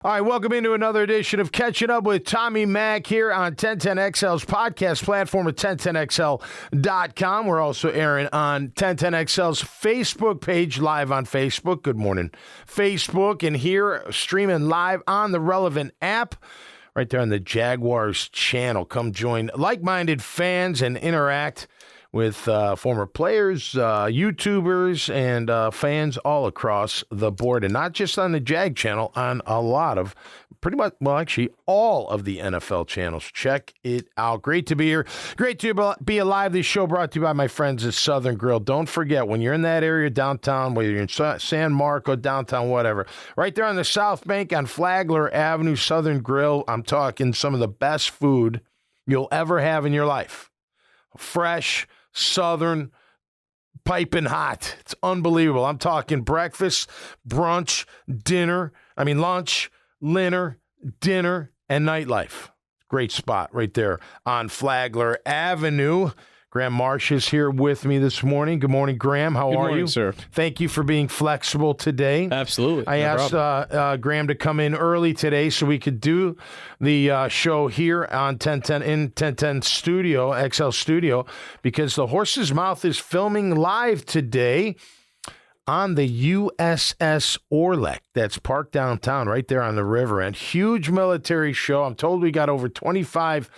All right, welcome into another edition of Catching Up with Tommy Mack here on 1010XL's podcast platform at 1010XL.com. We're also airing on 1010XL's Facebook page, live on Facebook. Good morning, Facebook. And here, streaming live on the relevant app, right there on the Jaguars channel. Come join like-minded fans and interact with former players, YouTubers, and fans all across the board. And not just on the Jag channel, on a lot of, pretty much, well, actually, all of the NFL channels. Check it out. Great to be here. Great to be alive. This show brought to you by my friends at Southern Grill. Don't forget, when you're in that area downtown, whether you're in San Marco, downtown, whatever, right there on the South Bank on Flagler Avenue, Southern Grill, I'm talking some of the best food you'll ever have in your life. Fresh, Southern, piping hot. It's unbelievable. I'm talking breakfast, brunch, lunch, dinner, and nightlife. Great spot right there on Flagler Avenue. Graham Marsh is here with me this morning. Good morning, Graham. How are you? Sir. Thank you for being flexible today. Absolutely. I asked Graham to come in early today so we could do the show here on 1010 in 1010 Studio, XL Studio, because the Horse's Mouth is filming live today on the USS Orleck that's parked downtown right there on the river. And huge military show. I'm told we got over 25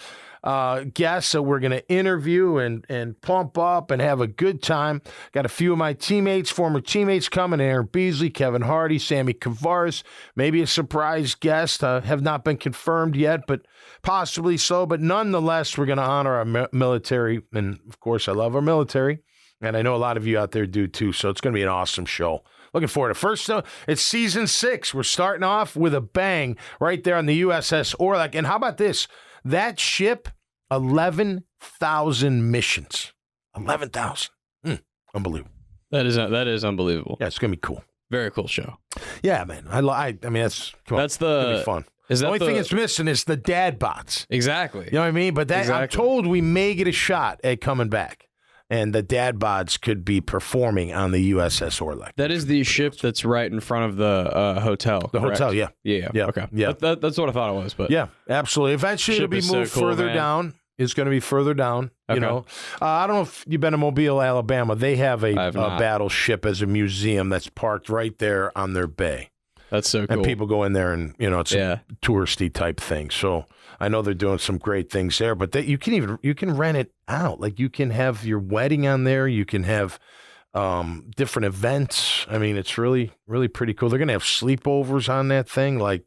guests that we're going to interview and pump up and have a good time. Got a few of my former teammates coming, Aaron Beasley, Kevin Hardy, Sammy Kavaris, maybe a surprise guest, have not been confirmed yet, but possibly so. But nonetheless, we're going to honor our military, and of course, I love our military, and I know a lot of you out there do too, so it's going to be an awesome show. Looking forward to first, it's season 6. We're starting off with a bang right there on the USS Orleck. And how about this? That ship, 11,000 missions. 11,000. Unbelievable. That is unbelievable. Yeah, it's going to be cool. Very cool show. Yeah, man. I mean, that's gonna be fun. The only thing it's missing is the dad bots. Exactly. You know what I mean? But I'm told we may get a shot at coming back. And the dad bods could be performing on the USS Orleck. That is the ship that's right in front of the hotel. The correct? hotel, yeah. Yeah. Okay. Yeah. That's what I thought it was. But yeah, absolutely. Eventually, it'll be moved further down. It's going to be further down. Okay. You know, I don't know if you've been to Mobile, Alabama. They have a battleship as a museum that's parked right there on their bay. That's so cool. And people go in there, and it's a touristy type thing. So I know they're doing some great things there. But you can rent it out. Like, you can have your wedding on there. You can have different events. I mean, it's really, really pretty cool. They're going to have sleepovers on that thing. Like,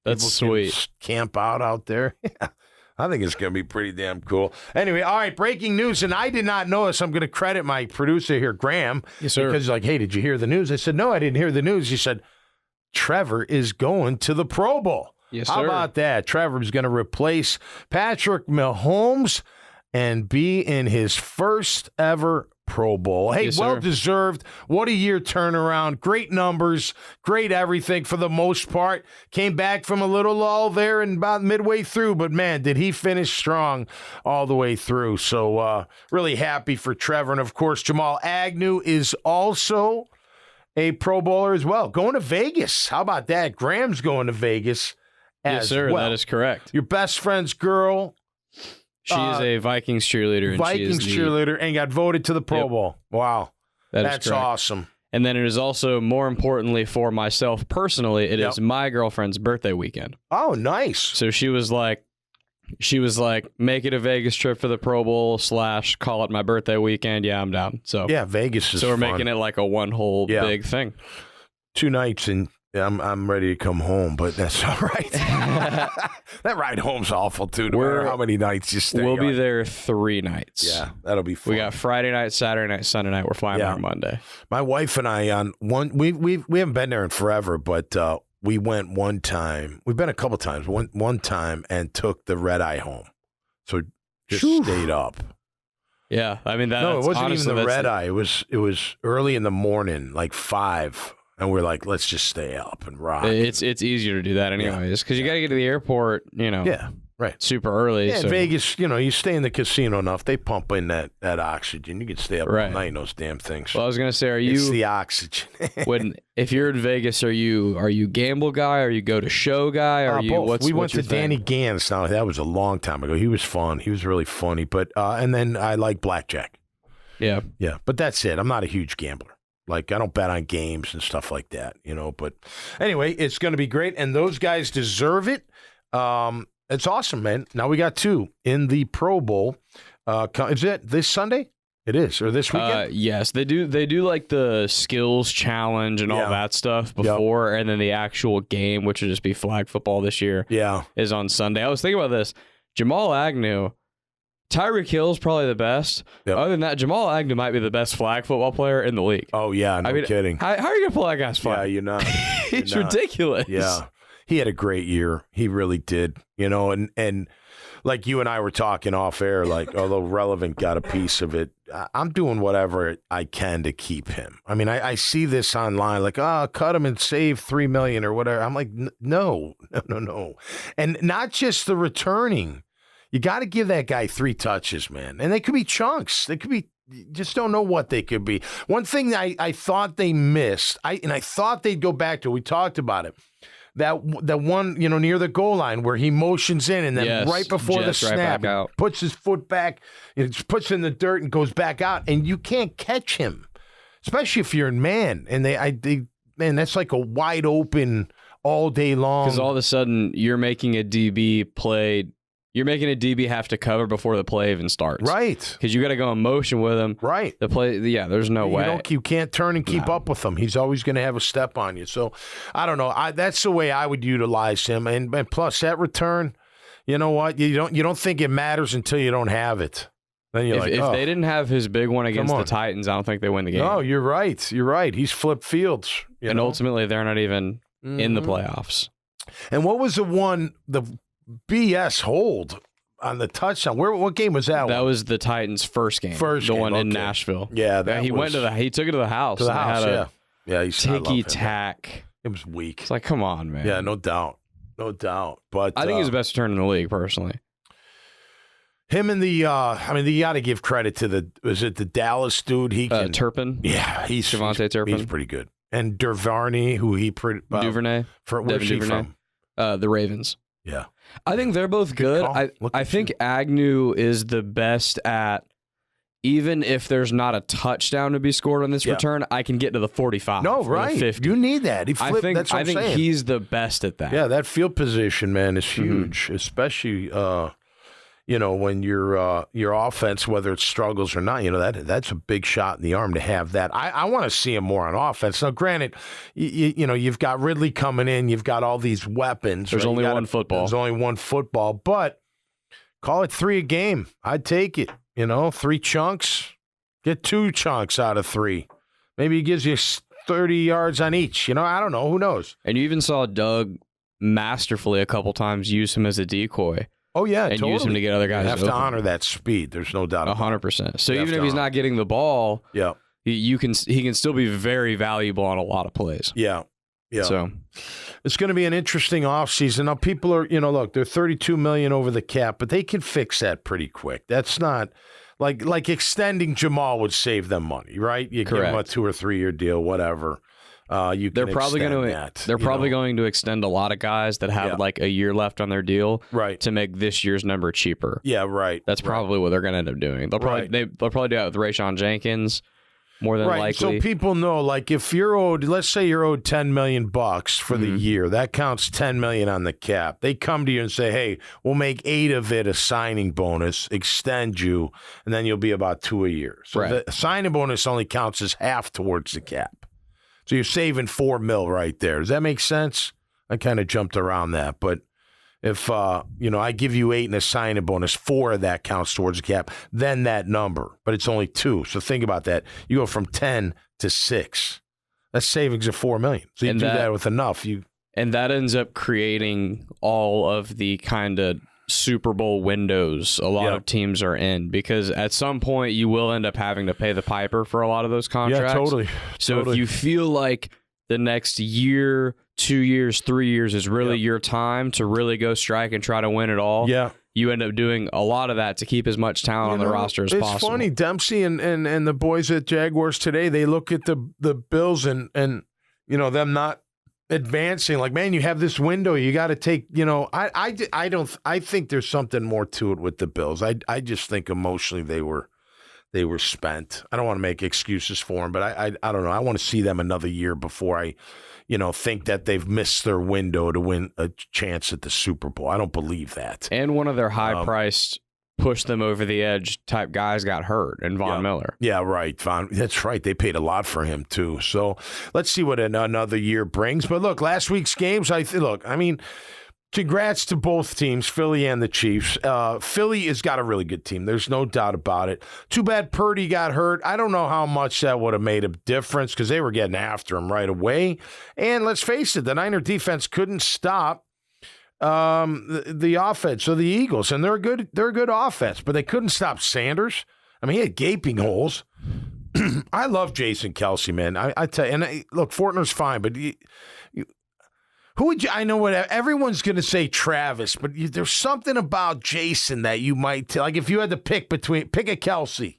that's sweet. Camp out there. Yeah. I think it's going to be pretty damn cool. Anyway, all right, breaking news, and I did not know this. I'm going to credit my producer here, Graham. Yes, sir. Because he's like, hey, did you hear the news? I said, no, I didn't hear the news. He said, Trevor is going to the Pro Bowl. Yes, sir. How about that? Trevor's going to replace Patrick Mahomes and be in his first ever Pro Bowl. Hey, yes, well-deserved. What a year turnaround. Great numbers. Great everything for the most part. Came back from a little lull there and about midway through, but man, did he finish strong all the way through. So really happy for Trevor. And, of course, Jamal Agnew is also a Pro Bowler as well. Going to Vegas. How about that? Graham's going to Vegas as yes, sir. well. That is correct. Your best friend's girl. She is a Vikings cheerleader. And cheerleader and got voted to the Pro Bowl. Wow. That's awesome. And then it is also, more importantly for myself personally, it is my girlfriend's birthday weekend. Oh, nice. So she was like, make it a Vegas trip for the Pro Bowl / call it my birthday weekend. Yeah, I'm down. So yeah, Vegas is so we're fun. making it like a one whole big thing. 2 nights and I'm ready to come home, but that's all right. That ride home's awful too. No matter how many nights you stay. We'll be there 3 nights. Yeah, that'll be fun. We got Friday night, Saturday night, Sunday night. We're flying back Monday. My wife and I on one. We haven't been there in forever, but we went one time. We've been a couple times. One time and took the red eye home. So just stayed up. Yeah, I mean no, it wasn't even the red eye. It was early in the morning, like 5. And we're like, let's just stay up and rock. It's easier to do that anyways, because you got to get to the airport, Yeah. Right. super early. Yeah, so. in Vegas, you stay in the casino enough. They pump in that oxygen. You can stay up all night in those damn things. Well, I was gonna say, It's the oxygen. if you're in Vegas, are you gamble guy? Or you go to show guy? Or both. We went to Danny Gans. Now that was a long time ago. He was fun. He was really funny. But and then I like blackjack. Yeah. Yeah. But that's it. I'm not a huge gambler. Like, I don't bet on games and stuff like that, But anyway, it's going to be great, and those guys deserve it. It's awesome, man. Now we got 2 in the Pro Bowl. Is it this Sunday? It is, or this weekend? Yes, they do. They do like the skills challenge and all that stuff before, and then the actual game, which would just be flag football this year, is on Sunday. I was thinking about this. Jamal Agnew. Tyreek Hill's probably the best. Yep. Other than that, Jamal Agnew might be the best flag football player in the league. Oh, yeah, no kidding. How are you going to pull that guy's flag? Yeah, you're not. It's ridiculous. Yeah. He had a great year. He really did. And like you and I were talking off air, like, although Relevant got a piece of it, I'm doing whatever I can to keep him. I mean, I see this online, like, cut him and save $3 million or whatever. I'm like, no. And not just the returning. You got to give that guy 3 touches, man. And they could be chunks. They could be, you just don't know what they could be. One thing that I thought they missed, I thought they'd go back to, we talked about it, that one, near the goal line where he motions in and then right before the snap, puts his foot back, puts it in the dirt and goes back out. And you can't catch him, especially if you're in man. And man, that's like a wide open all day long. Because all of a sudden you're making a DB play. You're making a DB have to cover before the play even starts. Right. Because you got to go in motion with him. Right. The play, there's no way. You can't turn and keep up with him. He's always going to have a step on you. So, I don't know. That's the way I would utilize him. And plus, that return, you know what? You don't think it matters until you don't have it. Then you're if they didn't have his big one against the Titans, I don't think they win the game. No, you're right. You're right. He's flipped fields. And ultimately, they're not even in the playoffs. And what was the BS hold on the touchdown? What game was that? That was the Titans' first game. The one in Nashville. Yeah, he took it to the house. To the house, He's ticky tack. It was weak. It's like, come on, man. Yeah, no doubt. But I think he's the best return in the league, personally. Him and you got to give credit to the Dallas dude? He can Turpin. Yeah, Javonte Turpin. He's pretty good. And Duvernay, who Duvernay. Where's he from? The Ravens. Yeah. I think they're both good. I think Agnew is the best at, even if there's not a touchdown to be scored on this return, I can get to the 45. No, right. 50. You need that. I think he's the best at that. Yeah, that field position, man, is huge, especially when your offense, whether it struggles or not, that's a big shot in the arm to have that. I want to see him more on offense. Now, granted, you've got Ridley coming in, you've got all these weapons. There's only one football. There's only one football, but call it 3 a game. I'd take it. 3 chunks. Get 2 chunks out of 3. Maybe he gives you 30 yards on each. I don't know. Who knows? And you even saw Doug masterfully a couple times use him as a decoy. Oh, yeah, and use him to get other guys. You have to honor that speed. There's no doubt about it. 100%. So even if he's not getting the ball, he can still be very valuable on a lot of plays. Yeah. So it's going to be an interesting offseason. Now, people are, look, they're $32 million over the cap, but they can fix that pretty quick. That's not like extending Jamal would save them money, right? You give him a 2 or 3 year deal, whatever. They're probably going to extend a lot of guys that have like a year left on their deal, right, to make this year's number cheaper. Yeah, right. That's probably what they're going to end up doing. They'll probably do that with Rayshon Jenkins more than likely. So people know, like, if you're owed, let's say you're owed $10 million for the year, that counts $10 million on the cap. They come to you and say, "Hey, we'll make 8 of it a signing bonus, extend you, and then you'll be about 2 a year." So the signing bonus only counts as half towards the cap. So you're saving $4 million right there. Does that make sense? I kind of jumped around that, but if I give you 8 in a signing bonus, 4 of that counts towards the cap, then that number. But it's only 2. So think about that. You go from 10 to 6. That's savings of $4 million. So you do that with enough. And that ends up creating all of the kind of Super Bowl windows a lot of teams are in, because at some point you will end up having to pay the piper for a lot of those contracts. Yeah, totally. So if you feel like the next year 2 years, 3 years is really your time to really go strike and try to win it all. Yeah. You end up doing a lot of that to keep as much talent on the roster as possible. It's funny, Dempsey and the boys at Jaguars today, they look at the Bills and them not advancing. Like, man, you have this window. You got to take, I think there's something more to it with the Bills. I just think emotionally they were spent. I don't want to make excuses for them, but I don't know. I want to see them another year before I think that they've missed their window to win a chance at the Super Bowl. I don't believe that. And one of their high-priced, push them over the edge type guys got hurt, and Von Miller. Yeah, right. That's right. They paid a lot for him, too. So let's see what another year brings. But look, last week's games, congrats to both teams, Philly and the Chiefs. Philly has got a really good team. There's no doubt about it. Too bad Purdy got hurt. I don't know how much that would have made a difference because they were getting after him right away. And let's face it, the Niner defense couldn't stop the offense of the Eagles. And they're a good offense, but they couldn't stop Sanders. I mean, he had gaping holes. I love Jason Kelce, man. I tell you, and look, Fortner's fine, but who would you? I know what everyone's going to say, Travis, but there's something about Jason that you might like. If you had to pick a Kelce,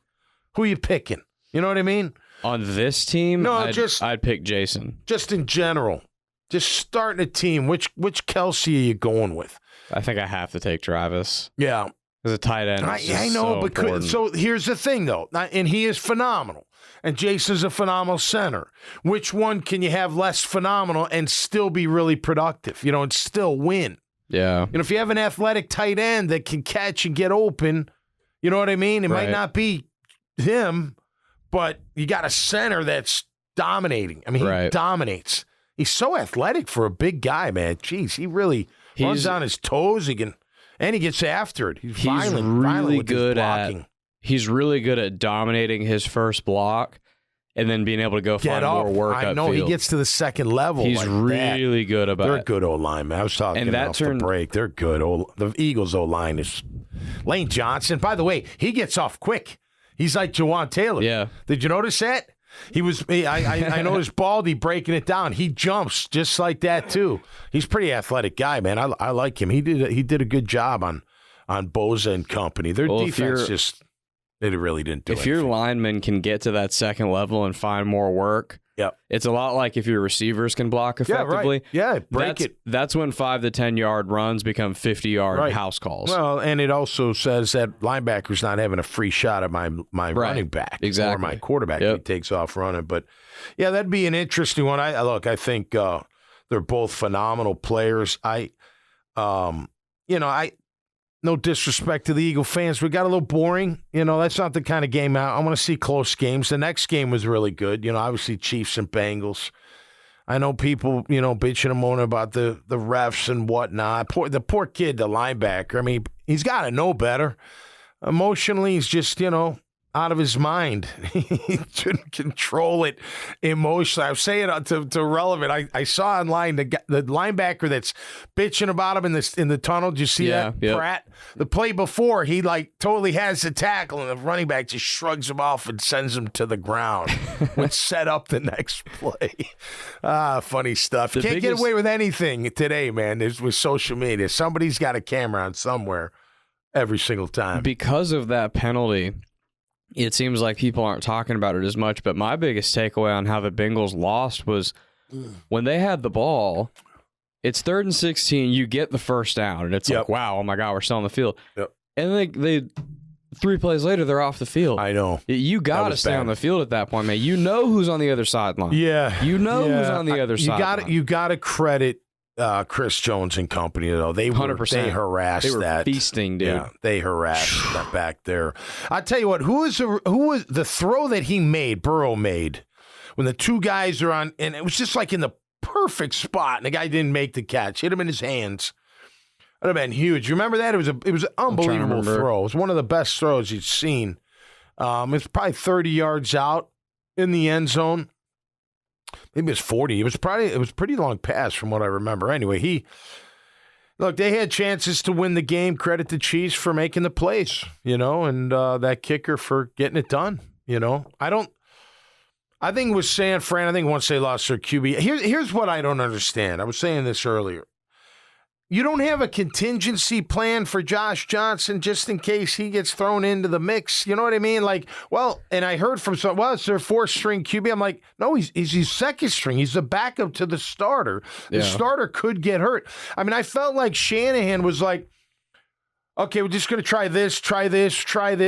who are you picking? You know what I mean? On this team, no, I'd pick Jason. Just in general, just starting a team. Which Kelce are you going with? I think I have to take Travis. Yeah, as a tight end. I know, but so here's the thing, though, and he is phenomenal. And Jason's a phenomenal center. Which one can you have less phenomenal and still be really productive, and still win? Yeah. If you have an athletic tight end that can catch and get open, you know what I mean? It might not be him, but you got a center that's dominating. I mean, he dominates. He's so athletic for a big guy, man. Jeez, he really runs on his toes again, and he gets after it. He's violent with his blocking. He's really good at dominating his first block and then being able to go find more work upfield. I know he gets to the second level. He's really good about it. They're a good O-line, man. I was talking off the break. They're good. The Eagles O-line is Lane Johnson. By the way, he gets off quick. He's like Jawan Taylor. Yeah. Did you notice that? I noticed Baldy breaking it down. He jumps just like that too. He's a pretty athletic guy, man. I like him. He did a good job on Bosa and company. Their defense just. It really didn't do anything. If your linemen can get to that second level and find more work, it's a lot like if your receivers can block effectively. Break it. That's when 5 to 10 yard runs become 50-yard house calls. Well, and it also says that linebacker's not having a free shot at my running back or my quarterback. He takes off running. But, that'd be an interesting one. I think they're both phenomenal players. No disrespect to the Eagle fans, but it got a little boring. That's not the kind of game I want to see close games. The next game was really good. Obviously Chiefs and Bengals. I know people, bitching and moaning about the refs and whatnot. The poor kid, the linebacker. I mean, he's got to know better. Emotionally, he's just, out of his mind. He shouldn't control it emotionally. I'm saying it to relevant. I saw online the linebacker that's bitching about him in the tunnel. Did you see that, Pratt? The play before, he totally has the tackle, and the running back just shrugs him off and sends him to the ground. Would set up the next play. Funny stuff. Can't get away with anything today, man. With social media. Somebody's got a camera on somewhere every single time. Because of that penalty, it seems like people aren't talking about it as much, but my biggest takeaway on how the Bengals lost was when they had the ball, it's 3rd and 16, you get the first down, and it's like, wow, oh my God, we're still on the field. Yep. And they 3 plays later, they're off the field. I know. You got to stay on the field at that point, man. You know who's on the other sideline. Yeah. You know who's on the other sideline. You got to credit Chris Jones and company, though. They 100%. They harassed they were that. Feasting, dude. Yeah, they harassed that back there. I tell you what, who was the throw that he made, Burrow made, when the two guys are on, and it was just like in the perfect spot, and the guy didn't make the catch. Hit him in his hands. That would have been huge. You remember that? It was an unbelievable throw. It was one of the best throws you'd seen. It's probably 30 yards out in the end zone. Maybe it was 40. It was pretty long pass from what I remember. Anyway, they had chances to win the game. Credit the Chiefs for making the plays, and that kicker for getting it done. I I think with San Fran, I think once they lost their QB, here's what I don't understand. I was saying this earlier. You don't have a contingency plan for Josh Johnson just in case he gets thrown into the mix. You know what I mean? Like, well, and I heard from some, well, it's their 4th-string QB. I'm like, no, he's 2nd string. He's the backup to the starter. The starter could get hurt. I mean, I felt like Shanahan was like, okay, we're just going to try this,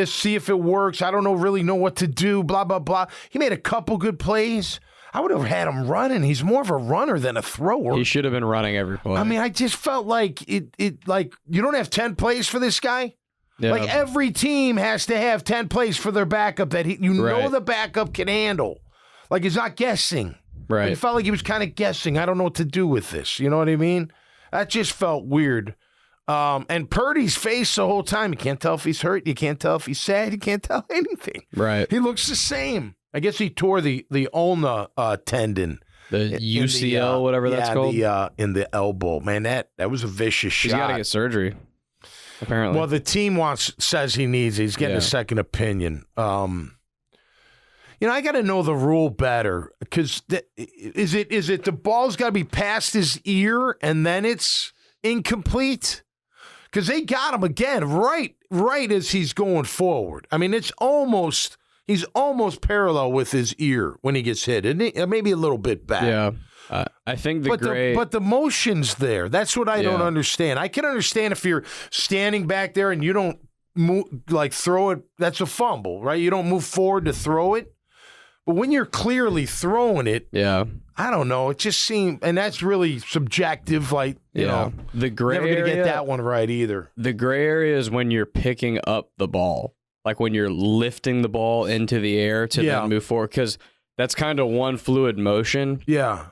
see if it works. I don't really know what to do, blah, blah, blah. He made a couple good plays. I would have had him running. He's more of a runner than a thrower. He should have been running every play. I mean, I just felt like like you don't have 10 plays for this guy. Yeah. Like every team has to have 10 plays for their backup that know the backup can handle. Like he's not guessing. Right. Like, it felt like he was kind of guessing. I don't know what to do with this. You know what I mean? That just felt weird. And Purdy's face the whole time. You can't tell if he's hurt. You can't tell if he's sad. You can't tell anything. Right. He looks the same. I guess he tore the ulna tendon. The UCL, whatever that's called? In the elbow. Man, that was a vicious shot. He's got to get surgery, apparently. Well, the team says he needs it. He's getting a second opinion. I got to know the rule better because is it the ball's got to be past his ear and then it's incomplete? Because they got him again right as he's going forward. I mean, he's almost parallel with his ear when he gets hit, isn't he? Maybe a little bit back. Yeah, I think but the motion's there. That's what I don't understand. I can understand if you're standing back there and you don't move, like throw it. That's a fumble, right? You don't move forward to throw it. But when you're clearly throwing it, I don't know. It just seemed, and that's really subjective. Like, you know, the gray never going to get that one right either. The gray area is when you're picking up the ball. Like when you're lifting the ball into the air to then move forward, because that's kind of one fluid motion. Yeah.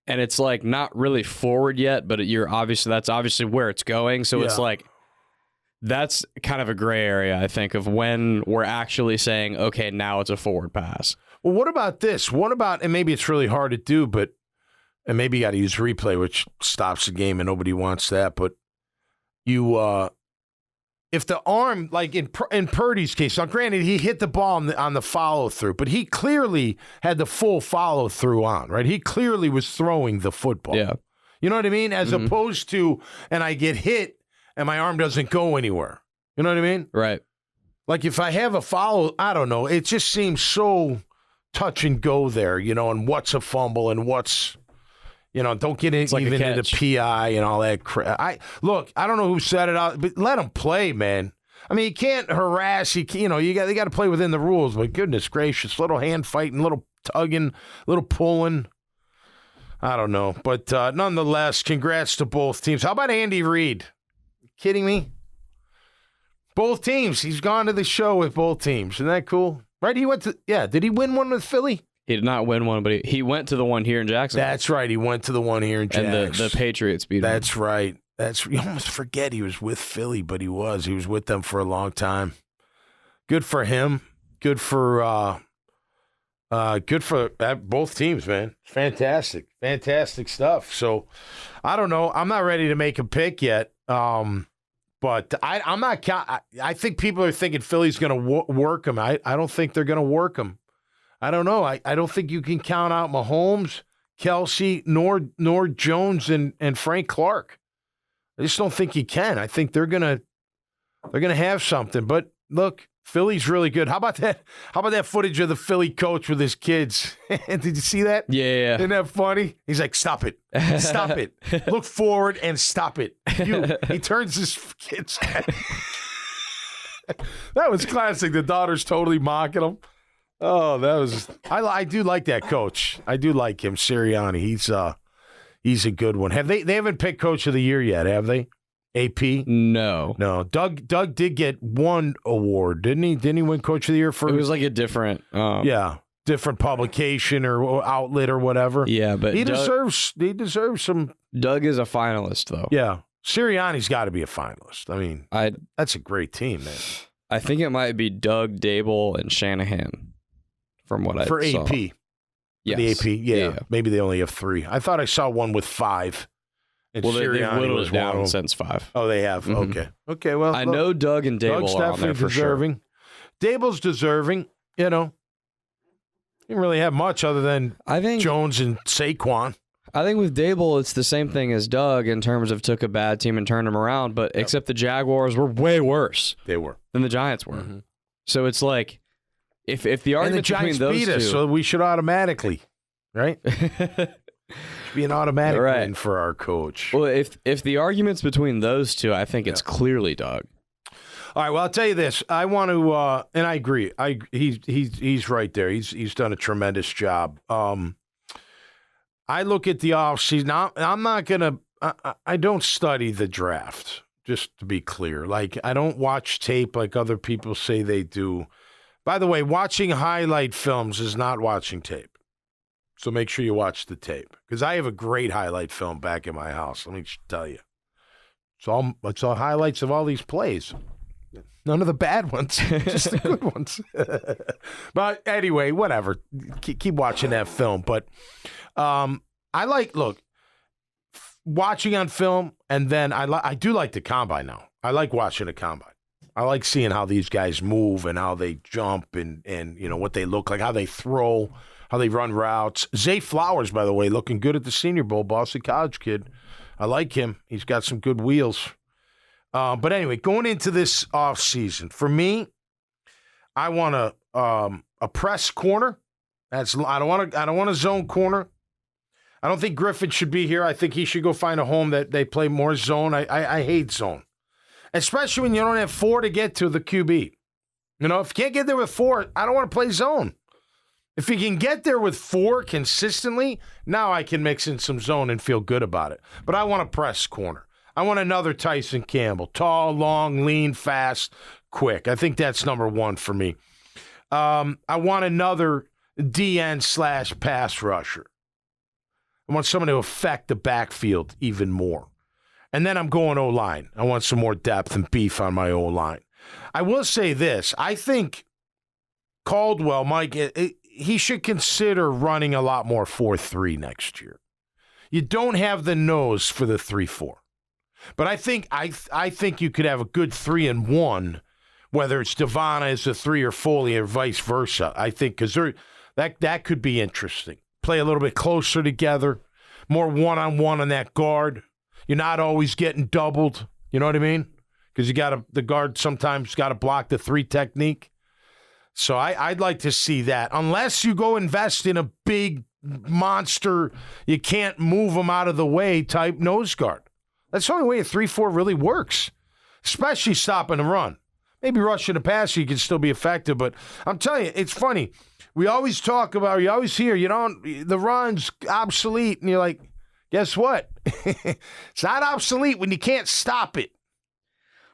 And it's like not really forward yet, but that's obviously where it's going. So it's like, that's kind of a gray area, I think, of when we're actually saying, okay, now it's a forward pass. Well, what about this? And maybe it's really hard to do, and maybe you got to use replay, which stops the game and nobody wants that. But if the arm, like in Purdy's case, now granted, he hit the ball on the follow-through, but he clearly had the full follow-through on, right? He clearly was throwing the football. Yeah. You know what I mean? As opposed to, and I get hit and my arm doesn't go anywhere. You know what I mean? Right. Like if I have a follow, I don't know. It just seems so touch and go there, and what's a fumble and what's... don't get even into PI and all that crap. I don't know who said it out, but let him play, man. I mean, you can't harass. They got to play within the rules. But goodness gracious, little hand fighting, little tugging, little pulling. I don't know, but nonetheless, congrats to both teams. How about Andy Reid? Kidding me? Both teams. He's gone to the show with both teams. Isn't that cool? Right? He went to. Yeah. Did he win one with Philly? He did not win one, but he went to the one here in Jacksonville. That's right. He went to the one here in Jacksonville. And the Patriots beat him. That's right. You almost forget he was with Philly, but he was. He was with them for a long time. Good for him. Good for both teams, man. Fantastic. Fantastic stuff. So, I don't know. I'm not ready to make a pick yet. But I'm not. I think people are thinking Philly's going to work him. I don't think they're going to work him. I don't know. I don't think you can count out Mahomes, Kelsey, nor Jones and Frank Clark. I just don't think you can. I think they're gonna have something. But look, Philly's really good. How about that? How about that footage of the Philly coach with his kids? Did you see that? Yeah. Isn't that funny? He's like, stop it. Stop it. Look forward and stop it. He turns his kids. That was classic. The daughter's totally mocking him. Oh, that was. I do like that coach. I do like him, Sirianni. He's a good one. They haven't picked Coach of the Year yet, have they? AP? No. Doug did get one award, didn't he? Didn't he win Coach of the Year for? It was like a different. Different publication or outlet or whatever. Yeah, but he deserves some. Doug is a finalist, though. Yeah, Sirianni's got to be a finalist. I mean, that's a great team, man. I think it might be Doug, Dable, and Shanahan. From what I saw. For AP. Yes. The AP, yeah. Maybe they only have 3. I thought I saw one with 5. They've whittled it down since 5. Oh, they have? Mm-hmm. Okay, well. I know Doug and Dable Doug's are on there for deserving. sure. Dable's deserving, Didn't really have much other than Jones and Saquon. I think with Dable, it's the same thing as Doug in terms of took a bad team and turned them around, but except the Jaguars were way worse. They were. Than the Giants were. Mm-hmm. So it's like, if the argument between those beat us, two, so we should automatically, right? Be an automatic win for our coach. Well, if the argument's between those two, I think it's clearly Doug. All right. Well, I'll tell you this. I want to, and I agree. He's right there. He's done a tremendous job. I look at the offseason. Now, I'm not gonna. I don't study the draft. Just to be clear, like I don't watch tape like other people say they do. By the way, watching highlight films is not watching tape. So make sure you watch the tape because I have a great highlight film back in my house. Let me tell you, it's all highlights of all these plays. None of the bad ones, just the good ones. But anyway, whatever. Keep watching that film. But I look, watching on film, and then I do like the combine now. I like watching the combine. I like seeing how these guys move and how they jump and you know what they look like, how they throw, how they run routes. Zay Flowers, by the way, looking good at the Senior Bowl. Boston College kid. I like him. He's got some good wheels. But anyway, going into this offseason, for me, I want a press corner. I don't want a zone corner. I don't think Griffin should be here. I think he should go find a home that they play more zone. I hate zone, especially when you don't have 4 to get to the QB. You know, if you can't get there with 4, I don't want to play zone. If you can get there with 4 consistently, now I can mix in some zone and feel good about it. But I want a press corner. I want another Tyson Campbell. Tall, long, lean, fast, quick. I think that's number 1 for me. I want another DN/pass rusher. I want someone to affect the backfield even more. And then I'm going O-line. I want some more depth and beef on my O-line. I will say this. I think Caldwell, Mike, he should consider running a lot more 4-3 next year. You don't have the nose for the 3-4. But I think you could have a good 3-1, whether it's Devon as a 3 or Foley or vice versa. I think because that could be interesting. Play a little bit closer together, more one-on-one on that guard. You're not always getting doubled. You know what I mean? Because the guard sometimes got to block the 3 technique. So I'd like to see that. Unless you go invest in a big monster, you can't move them out of the way type nose guard. That's the only way a 3-4 really works, especially stopping the run. Maybe rushing the pass, you can still be effective. But I'm telling you, it's funny. We always talk about, you always hear, the run's obsolete. And you're like, guess what? It's not obsolete when you can't stop it.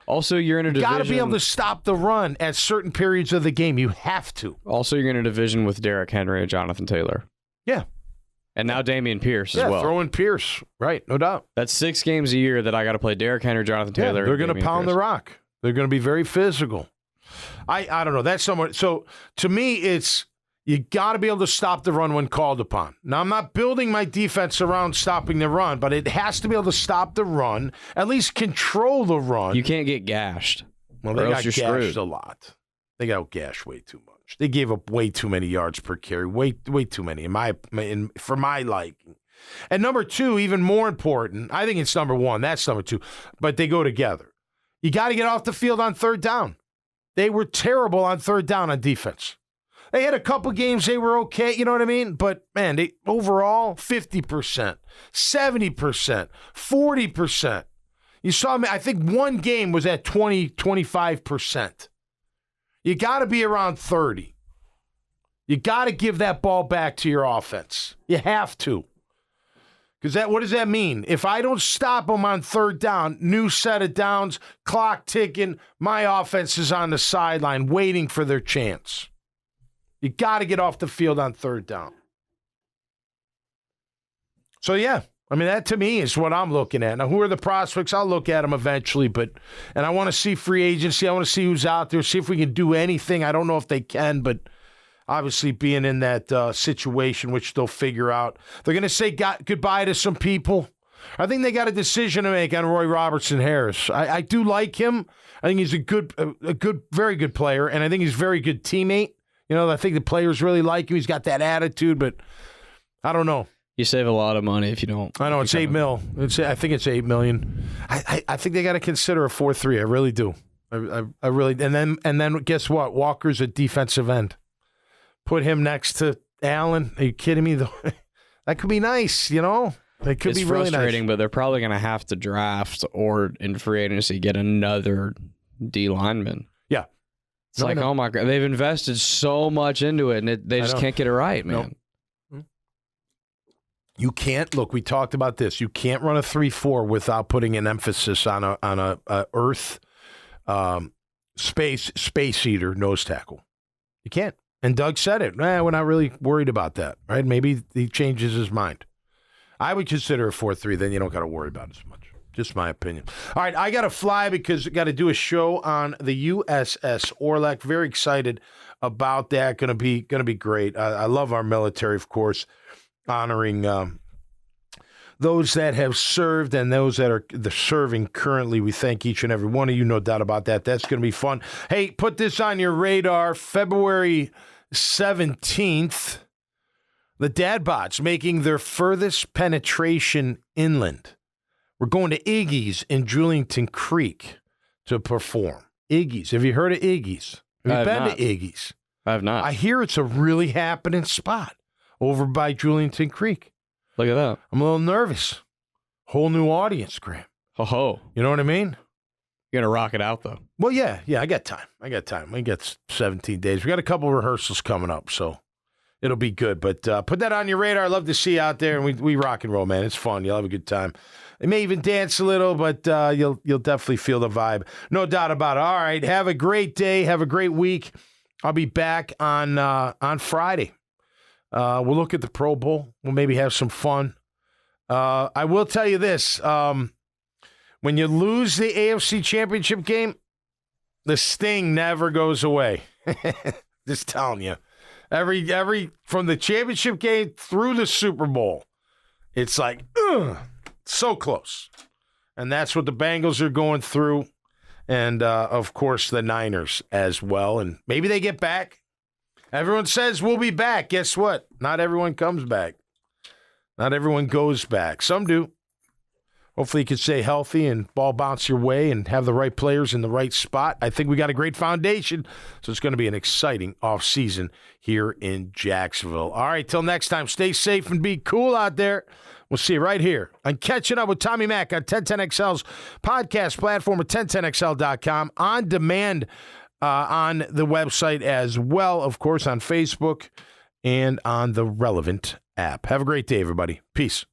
Also, you're in a division. You got to be able to stop the run at certain periods of the game. You have to. Also, you're in a division with Derrick Henry and Jonathan Taylor. Yeah. And now Dameon Pierce as well. Yeah, throwing Pierce. Right, no doubt. That's 6 games a year that I got to play Derrick Henry, Jonathan Taylor. They're going to pound the rock. They're going to be very physical. I don't know. That's somewhat. So, to me, it's you got to be able to stop the run when called upon. Now, I'm not building my defense around stopping the run, but it has to be able to stop the run, at least control the run. You can't get gashed. Well, they got gashed a lot. They got gashed way too much. They gave up way too many yards per carry, way too many for my liking. And number 2, even more important, I think it's number 1. That's number 2, but they go together. You got to get off the field on 3rd down. They were terrible on 3rd down on defense. They had a couple games they were okay, you know what I mean? But, man, they overall 50%, 70%, 40%. You saw me, I think one game was at 25%. You got to be around 30. You got to give that ball back to your offense. You have to. Because what does that mean? If I don't stop them on 3rd down, new set of downs, clock ticking, my offense is on the sideline waiting for their chance. You got to get off the field on 3rd down. So, yeah. I mean, that to me is what I'm looking at. Now, who are the prospects? I'll look at them eventually, and I want to see free agency. I want to see who's out there, see if we can do anything. I don't know if they can, but obviously being in that situation, which they'll figure out. They're going to say goodbye to some people. I think they got a decision to make on Roy Robertson Harris. I do like him. I think he's a good, very good player, and I think he's a very good teammate. I think the players really like him. He's got that attitude, but I don't know. You save a lot of money if you don't. I know, it's $8 million. I think it's $8 million. I think they got to consider a 4-3. I really do. I really, and then guess what? Walker's a defensive end. Put him next to Allen. Are you kidding me? That could be nice, It could be really nice. It's frustrating, but they're probably going to have to draft or in free agency get another D lineman. Yeah. It's oh my God, they've invested so much into it, and they just can't get it right, man. Nope. You can't look. We talked about this. You can't run a 3-4 without putting an emphasis on a earth space eater nose tackle. You can't. And Doug said it. We're not really worried about that, right? Maybe he changes his mind. I would consider a 4-3. Then you don't got to worry about it as much. Just my opinion. All right, I got to fly because I got to do a show on the USS Orlek. Very excited about that. Going to be great. I love our military, of course. Honoring those that have served and those that are serving currently. We thank each and every one of you, no doubt about that. That's going to be fun. Hey, put this on your radar. February 17th, the Dadbots making their furthest penetration inland. We're going to Iggy's in Julington Creek to perform. Iggy's. Have you heard of Iggy's? Have you been to Iggy's? I have not. I hear it's a really happening spot over by Julington Creek. Look at that. I'm a little nervous. Whole new audience, Graham. Ho-ho. You know what I mean? You're going to rock it out, though. Well, yeah, I got time. We got 17 days. We got a couple of rehearsals coming up, so it'll be good. But put that on your radar. I'd love to see you out there, and we rock and roll, man. It's fun. You'll have a good time. You may even dance a little, but you'll definitely feel the vibe. No doubt about it. All right, have a great day. Have a great week. I'll be back on Friday. We'll look at the Pro Bowl. We'll maybe have some fun. I will tell you this. When you lose the AFC Championship game, the sting never goes away. Just telling you. Every from the championship game through the Super Bowl, it's like, so close. And that's what the Bengals are going through. And, of course, the Niners as well. And maybe they get back. Everyone says we'll be back. Guess what? Not everyone comes back. Not everyone goes back. Some do. Hopefully you can stay healthy and ball bounce your way and have the right players in the right spot. I think we got a great foundation, so it's going to be an exciting offseason here in Jacksonville. All right, till next time, stay safe and be cool out there. We'll see you right here on Catching Up with Tommy Mack on 1010XL's podcast platform at 1010XL.com, on demand on the website as well, of course, on Facebook and on the relevant app. Have a great day, everybody. Peace.